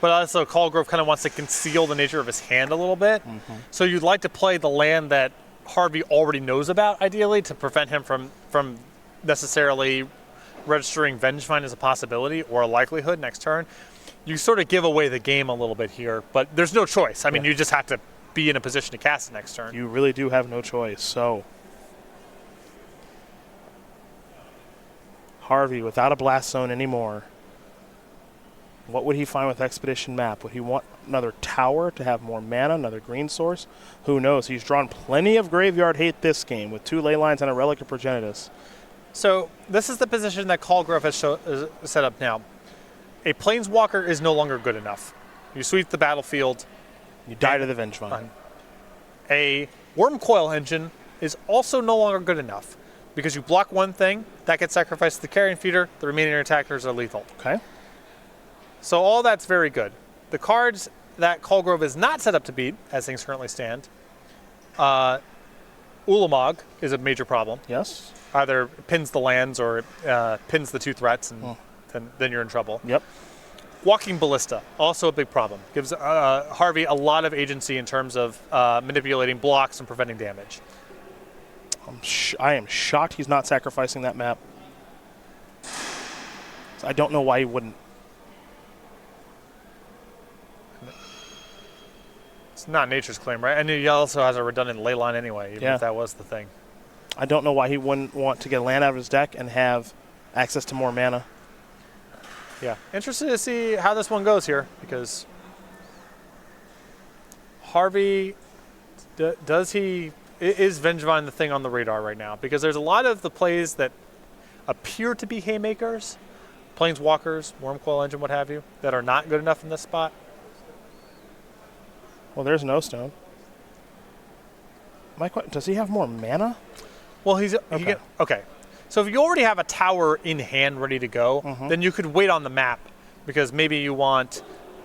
but also Colegrove kind of wants to conceal the nature of his hand a little bit. So you'd like to play the land that Harvey already knows about, ideally, to prevent him from necessarily registering Vengevine as a possibility or a likelihood next turn. You sort of give away the game a little bit here, but there's no choice. I mean, you just have to be in a position to cast it next turn. You really do have no choice. So, Harvey, without a Blast Zone anymore, what would he find with Expedition Map? Would he want another tower to have more mana, another green source? Who knows? He's drawn plenty of graveyard hate this game with 2 ley lines and a Relic of Progenitus. So this is the position that Colegrove has set up now. A Planeswalker is no longer good enough. You sweep the battlefield. You die to the Vengevine. A Worm Coil Engine is also no longer good enough. because you block one thing, that gets sacrificed to the carrion feeder, the remaining attackers are lethal. Okay. So all that's very good. The cards that Colegrove is not set up to beat, as things currently stand, Ulamog is a major problem. Yes. Either pins the lands or pins the 2 threats, and then you're in trouble. Yep. Walking Ballista, also a big problem. Gives Harvey a lot of agency in terms of manipulating blocks and preventing damage. I am shocked he's not sacrificing that map. I don't know why he wouldn't. It's not Nature's Claim, right? And he also has a redundant ley line anyway, even if that was the thing. I don't know why he wouldn't want to get a land out of his deck and have access to more mana. Yeah. Interested to see how this one goes here, because Harvey, is Vengevine the thing on the radar right now? Because there's a lot of the plays that appear to be haymakers, Planeswalkers, Wormcoil Engine, what have you, that are not good enough in this spot. Well, there's no stone. Does he have more mana? Well, okay. So if you already have a tower in hand ready to go, then you could wait on the map, because maybe you want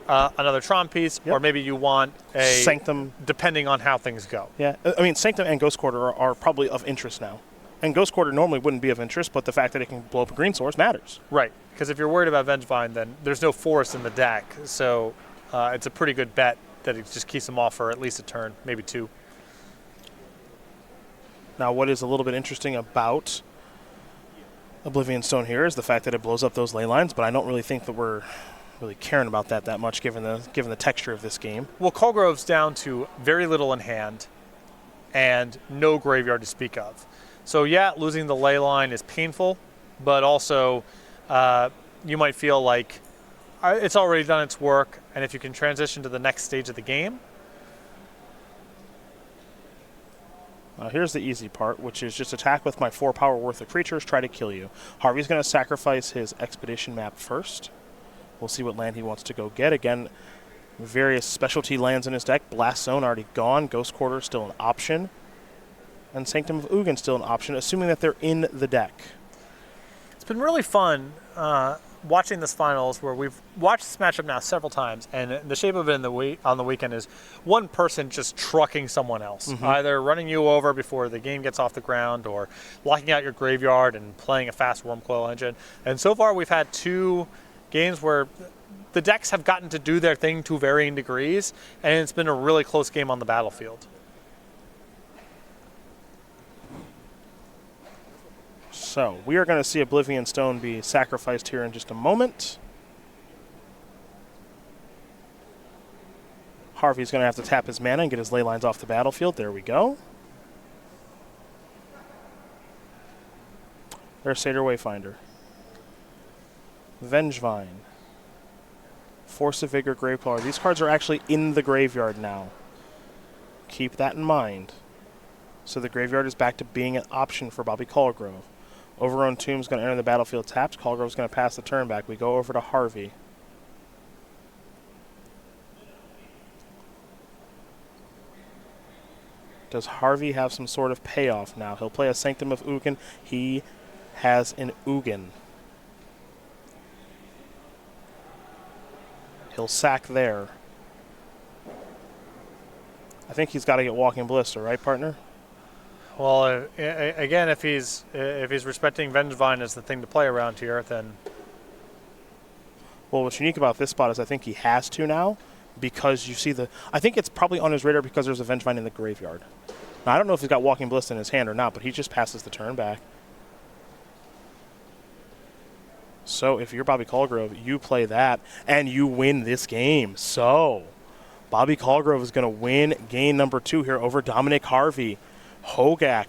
another Tron piece, or maybe you want a Sanctum, depending on how things go. Yeah, I mean, Sanctum and Ghost Quarter are probably of interest now. And Ghost Quarter normally wouldn't be of interest, but the fact that it can blow up a green source matters. Right, because if you're worried about Vengevine, then there's no forest in the deck, so it's a pretty good bet that it just keeps them off for at least a turn, maybe 2. Now, what is a little bit interesting about Oblivion Stone here is the fact that it blows up those ley lines, but I don't really think that we're really caring about that much given the texture of this game. Well, Colegrove's down to very little in hand and no graveyard to speak of. So yeah, losing the ley line is painful, but also you might feel like it's already done its work, and if you can transition to the next stage of the game. Now here's the easy part, which is just attack with my 4 power worth of creatures, try to kill you. Harvey's going to sacrifice his Expedition map first. We'll see what land he wants to go get. Again, various specialty lands in his deck. Blast Zone already gone. Ghost Quarter still an option. And Sanctum of Ugin still an option, assuming that they're in the deck. It's been really fun watching this finals, where we've watched this matchup now several times, and the shape of it on the weekend is one person just trucking someone else, either running you over before the game gets off the ground or locking out your graveyard and playing a fast Wormcoil Engine. And so far we've had 2 games where the decks have gotten to do their thing to varying degrees, and it's been a really close game on the battlefield. So we are going to see Oblivion Stone be sacrificed here in just a moment. Harvey's going to have to tap his mana and get his ley lines off the battlefield. There we go. There's Satyr Wayfinder. Vengevine. Force of Vigor, Graveclaw. These cards are actually in the graveyard now. Keep that in mind. So the graveyard is back to being an option for Bobby Colegrove. Overgrown Tomb's going to enter the battlefield tapped. Colegrove's going to pass the turn back. We go over to Harvey. Does Harvey have some sort of payoff now? He'll play a Sanctum of Ugin. He has an Ugin. He'll sack there. I think he's got to get Walking Ballista, right, partner? Well, again, if he's respecting Vengevine as the thing to play around here, then... Well, what's unique about this spot is I think he has to now, because you see I think it's probably on his radar because there's a Vengevine in the graveyard. Now, I don't know if he's got Walking Ballista in his hand or not, but he just passes the turn back. So if you're Bobby Colegrove, you play that, and you win this game. So Bobby Colegrove is going to win game number 2 here over Dominic Harvey. Hogak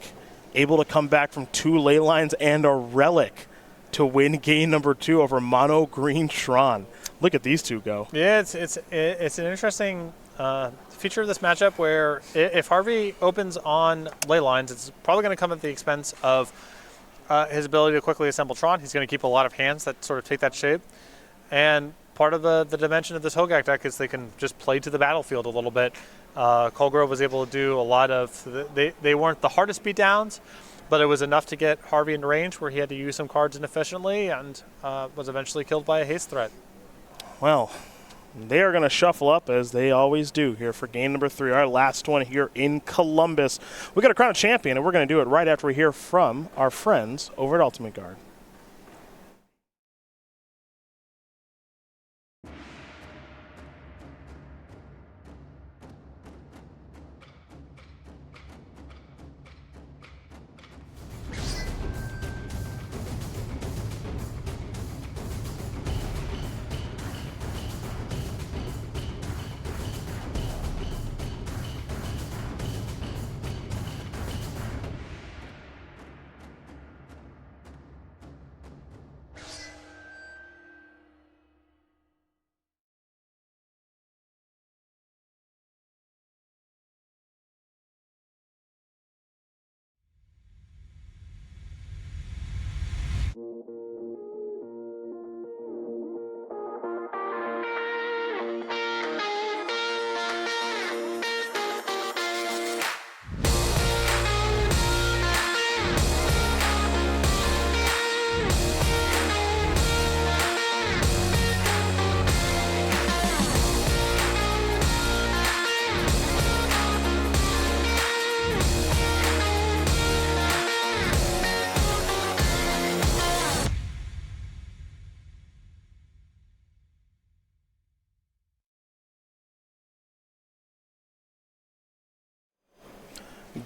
able to come back from 2 ley lines and a relic to win game number 2 over Mono Green Tron. Look at these 2 go. Yeah, it's an interesting feature of this matchup where if Harvey opens on ley lines, it's probably going to come at the expense of his ability to quickly assemble Tron. He's going to keep a lot of hands that sort of take that shape. And part of the dimension of this Hogak deck is they can just play to the battlefield a little bit. Colegrove was able to do a lot of... They weren't the hardest beatdowns, But it was enough to get Harvey into range where he had to use some cards inefficiently and was eventually killed by a haste threat. Well, they are going to shuffle up as they always do here for game number 3, our last one here in Columbus. We got to crown a champion, and we're going to do it right after we hear from our friends over at Ultimate Guard.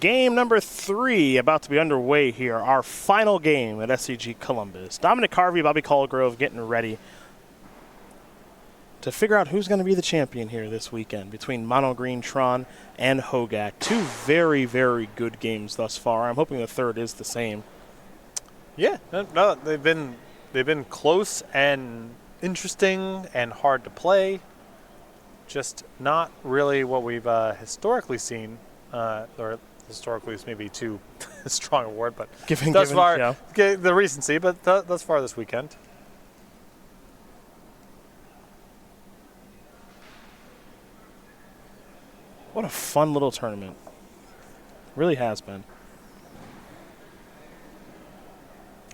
Game number 3 about to be underway here. Our final game at SCG Columbus. Dominic, Harvey, Bobby Colegrove getting ready to figure out who's going to be the champion here this weekend between Mono Green Tron and Hogak. 2 very, very good games thus far. I'm hoping the third is the same. Yeah, no, they've been close and interesting and hard to play. Just not really what we've historically seen, or historically is maybe too strong a word, but thus far, yeah. The recency, but thus far this weekend. What a fun little tournament. Really has been.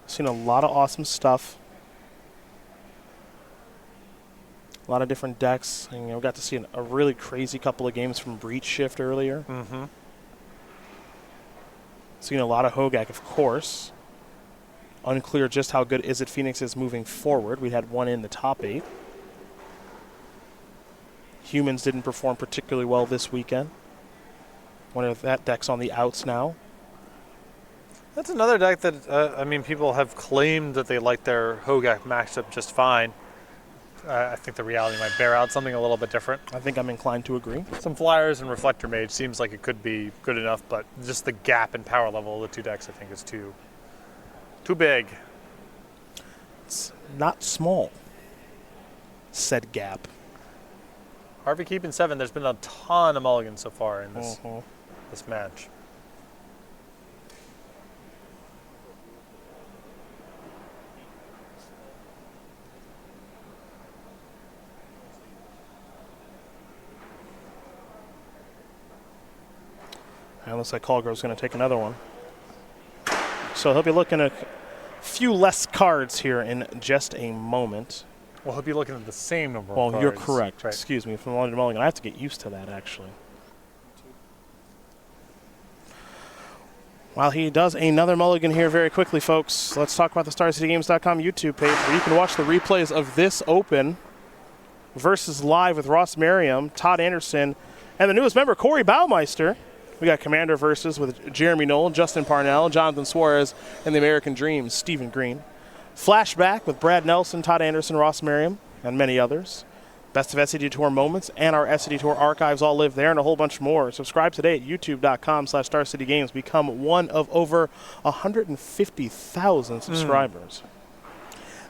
Seen a lot of awesome stuff. A lot of different decks. And, we got to see a really crazy couple of games from Breach Shift earlier. Mm-hmm. Seen a lot of Hogak, of course. Unclear just how good Izzet Phoenix is moving forward. We had one in the top 8. Humans didn't perform particularly well this weekend. One of that deck's on the outs now. That's another deck that, people have claimed that they like their Hogak matchup just fine. I think the reality might bear out something a little bit different. I think I'm inclined to agree. Some Flyers and Reflector Mage seems like it could be good enough, but just the gap in power level of the 2 decks I think is too big. It's not small, said gap. Harvey keeping 7. There's been a ton of mulligans so far in this match. And it looks like Colegrove's going to take another one. So he'll be looking at a few less cards here in just a moment. Well, he'll be looking at the same number of cards. Well, you're correct. Right. Excuse me. From London Mulligan. I have to get used to that, actually. While he does another mulligan here very quickly, folks, let's talk about the StarCityGames.com YouTube page where you can watch the replays of this Open versus live with Ross Merriam, Todd Anderson, and the newest member, Corey Baumeister. We got Commander versus with Jeremy Knoll, Justin Parnell, Jonathan Suarez, and the American Dream, Stephen Green. Flashback with Brad Nelson, Todd Anderson, Ross Merriam, and many others. Best of SCG Tour moments and our SCG Tour archives all live there and a whole bunch more. Subscribe today at youtube.com/StarCityGames. Become one of over 150,000 subscribers.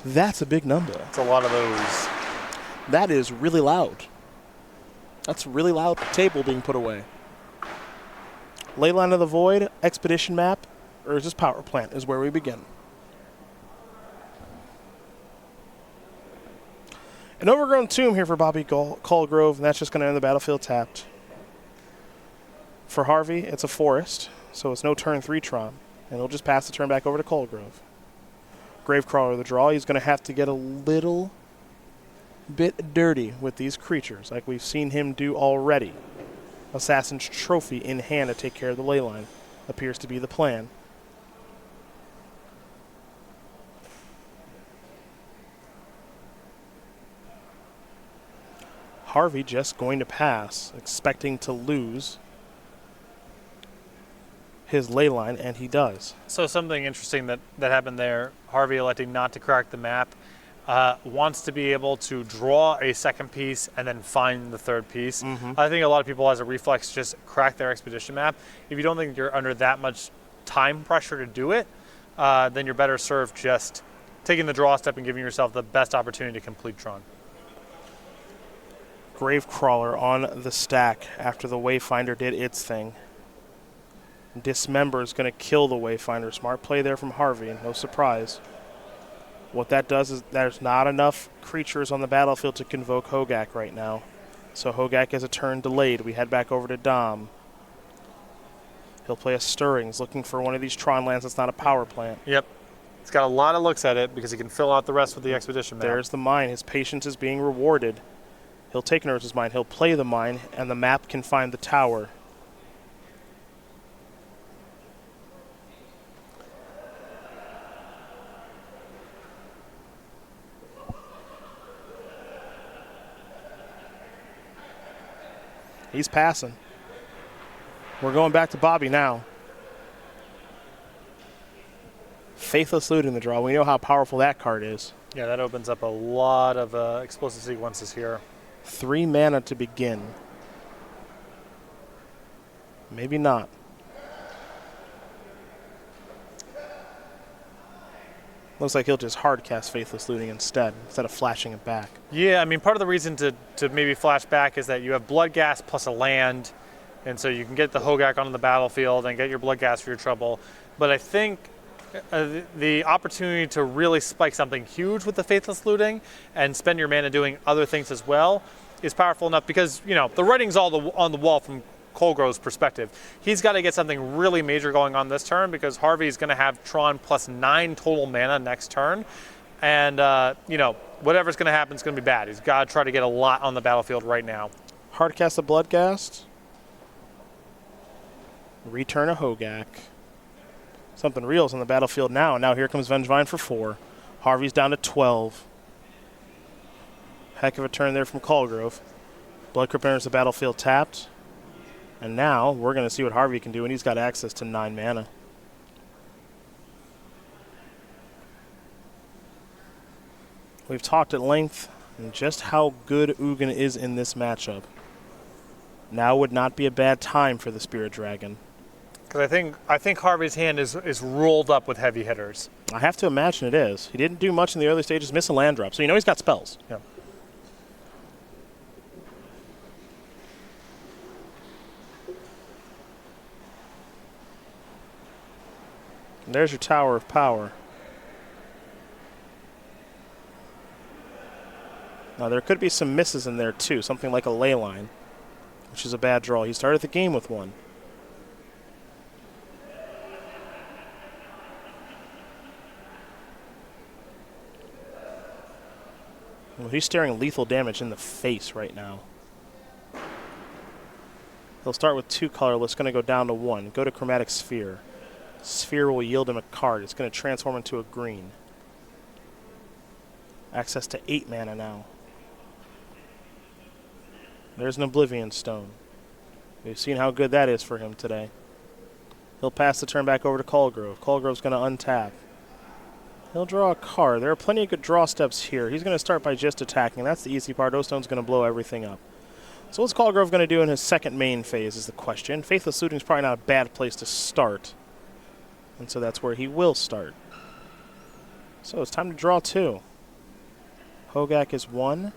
That's a big number. That's a lot of those. That is really loud. That's a really loud table being put away. Leyline of the Void, Expedition Map, Urza's Power Plant is where we begin. An Overgrown Tomb here for Bobby Colegrove, and that's just going to end the battlefield tapped. For Harvey, it's a Forest, so it's no turn 3 Tron. And he'll just pass the turn back over to Colegrove. Gravecrawler the draw. He's going to have to get a little bit dirty with these creatures, like we've seen him do already. Assassin's Trophy in hand to take care of the leyline appears to be the plan. Harvey just going to pass, expecting to lose his leyline, and he does. So something interesting that happened there, Harvey electing not to crack the map, wants to be able to draw a second piece and then find the third piece. I think a lot of people as a reflex just crack their expedition map. If you don't think you're under that much time pressure to do it, then you're better served just taking the draw step and giving yourself the best opportunity to complete Tron. Gravecrawler on the stack after the Wayfinder did its thing. Dismember is going to kill the Wayfinder. Smart play there from Harvey, no surprise. What that does is there's not enough creatures on the battlefield to convoke Hogak right now. So Hogak has a turn delayed. We head back over to Dom. He'll play a Stirrings, looking for one of these Tron lands that's not a power plant. Yep. He's got a lot of looks at it because he can fill out the rest with the expedition map. There's the mine. His patience is being rewarded. He'll take Nurse's mine. He'll play the mine, and the map can find the tower. He's passing. We're going back to Bobby now. Faithless Looting the draw. We know how powerful that card is. Yeah, that opens up a lot of explosive sequences here. 3 mana to begin. Maybe not. Looks like he'll just hard cast Faithless Looting instead of flashing it back. Yeah, I mean, part of the reason to maybe flash back is that you have Bloodghast plus a land, and so you can get the Hogak onto the battlefield and get your Bloodghast for your trouble. But I think the opportunity to really spike something huge with the Faithless Looting and spend your mana doing other things as well is powerful enough because, you know, the writing's all on the wall from Colegrove's perspective. He's got to get something really major going on this turn because Harvey's going to have Tron plus 9 total mana next turn. And, you know, whatever's going to happen is going to be bad. He's got to try to get a lot on the battlefield right now. Hardcast the Bloodghast. Return a Hogak. Something real's on the battlefield now. And now here comes Vengevine for 4. Harvey's down to 12. Heck of a turn there from Colegrove. Bloodcrypt enters the battlefield tapped. And now we're going to see what Harvey can do, and he's got access to 9 mana. We've talked at length on just how good Ugin is in this matchup. Now would not be a bad time for the Spirit Dragon. Because I think Harvey's hand is rolled up with heavy hitters. I have to imagine it is. He didn't do much in the early stages, miss a land drop, so you know he's got spells. Yeah. And there's your Tower of Power. Now there could be some misses in there too, something like a Leyline, which is a bad draw. He started the game with one. Well, he's staring lethal damage in the face right now. He'll start with 2 colorless, going to go down to 1. Go to Chromatic Sphere. Sphere will yield him a card. It's going to transform into a green. Access to 8 mana now. There's an Oblivion Stone. We've seen how good that is for him today. He'll pass the turn back over to Colegrove. Colegrove's going to untap. He'll draw a card. There are plenty of good draw steps here. He's going to start by just attacking. That's the easy part. O-Stone's going to blow everything up. So what's Colegrove going to do in his second main phase is the question. Faithless Looting is probably not a bad place to start. And so that's where he will start. So it's time to draw 2. Hogak is 1.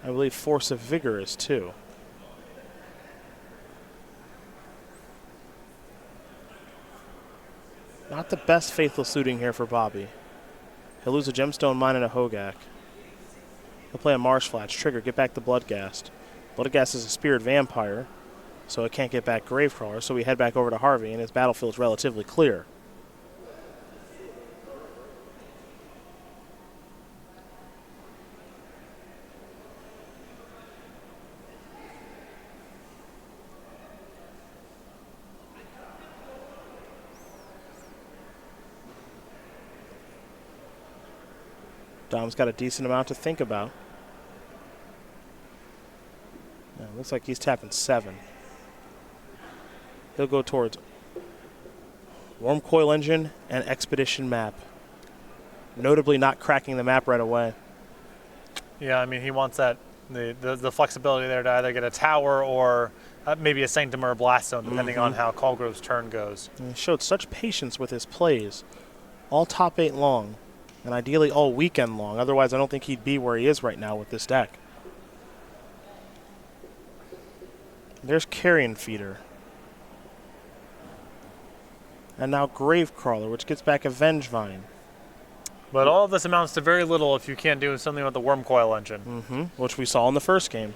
I believe Force of Vigor is 2. Not the best Faithless Looting here for Bobby. He'll lose a Gemstone Mine and a Hogak. He'll play a Marsh Flash. Trigger, get back the Bloodghast. Bloodghast is a Spirit Vampire, so it can't get back Gravecrawler, so we head back over to Harvey, and his battlefield's relatively clear. Dom's got a decent amount to think about. Yeah, looks like he's tapping 7. He'll go towards Worm Coil Engine and Expedition Map. Notably not cracking the map right away. Yeah, I mean, he wants that the flexibility there to either get a tower or maybe a Sanctum or a Blast Zone, depending on how Colegrove's turn goes. And he showed such patience with his plays. All top 8 long, and ideally all weekend long. Otherwise, I don't think he'd be where he is right now with this deck. There's Carrion Feeder. And now Gravecrawler, which gets back a Vengevine. But all of this amounts to very little if you can't do something with the Worm Coil Engine. Which we saw in the first game.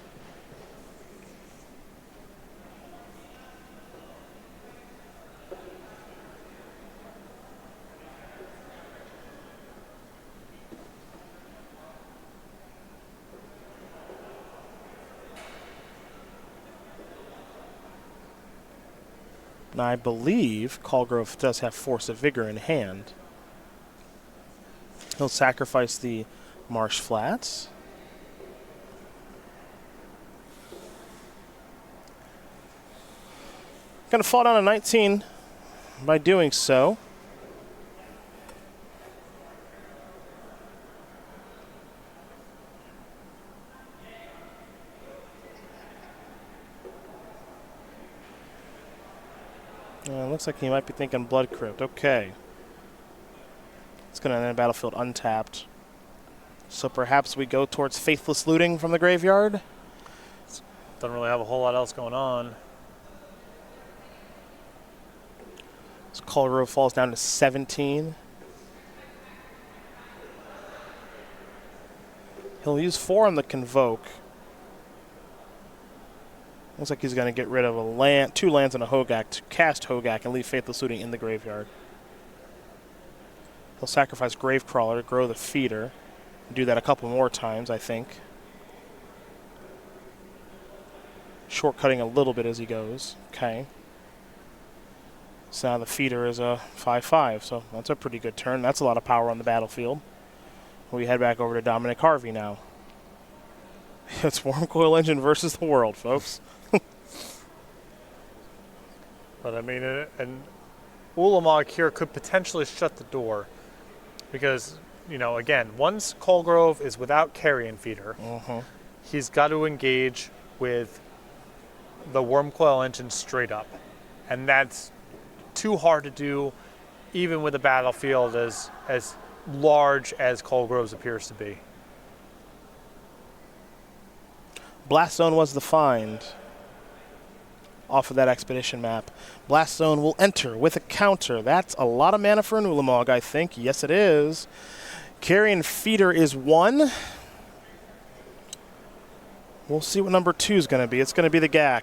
Now, I believe Colegrove does have Force of Vigor in hand. He'll sacrifice the Marsh Flats. Going to fall down to 19 by doing so. Looks like he might be thinking Blood Crypt. Okay. It's going to end the battlefield untapped. So perhaps we go towards Faithless Looting from the graveyard. Doesn't really have a whole lot else going on. So Colegrove falls down to 17. He'll use 4 on the Convoke. Looks like he's going to get rid of a land, 2 lands and a Hogak to cast Hogak and leave Faithless Looting in the graveyard. He'll sacrifice Gravecrawler to grow the feeder. Do that a couple more times, I think. Shortcutting a little bit as he goes. Okay. So now the feeder is a 5/5, so that's a pretty good turn. That's a lot of power on the battlefield. We head back over to Dominic Harvey now. It's Worm Coil Engine versus the world, folks. But I mean, and Ulamog here could potentially shut the door because, you know, again, once Colegrove is without Carrion Feeder, he's got to engage with the Worm Coil Engine straight up. And that's too hard to do, even with a battlefield as large as Colegrove's appears to be. Blast Zone was the find off of that Expedition map. Blast Zone will enter with a counter. That's a lot of mana for an Ulamog, I think. Yes, it is. Carrion Feeder is 1. We'll see what number 2 is going to be. It's going to be the GAC.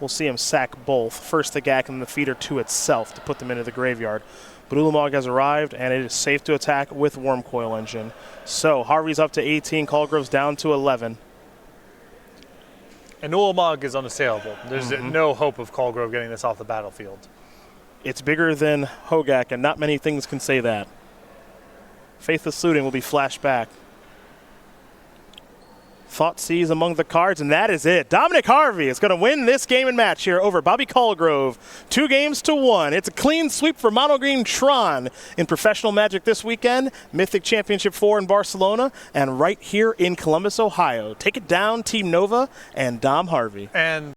We'll see him sack both. First the GAC and the Feeder to itself to put them into the graveyard. But Ulamog has arrived, and it is safe to attack with Worm Coil Engine. So Harvey's up to 18, Colegrove's down to 11. And Ulamog is unassailable. There's no hope of Colegrove getting this off the battlefield. It's bigger than Hogak, and not many things can say that. Faithless Looting will be flashed back. Thoughtseize among the cards, and that is it. Dominic Harvey is going to win this game and match here over Bobby Colegrove. 2-1. It's a clean sweep for Mono Green Tron in Professional Magic this weekend. Mythic Championship 4 in Barcelona, and right here in Columbus, Ohio. Take it down, Team Nova and Dom Harvey. And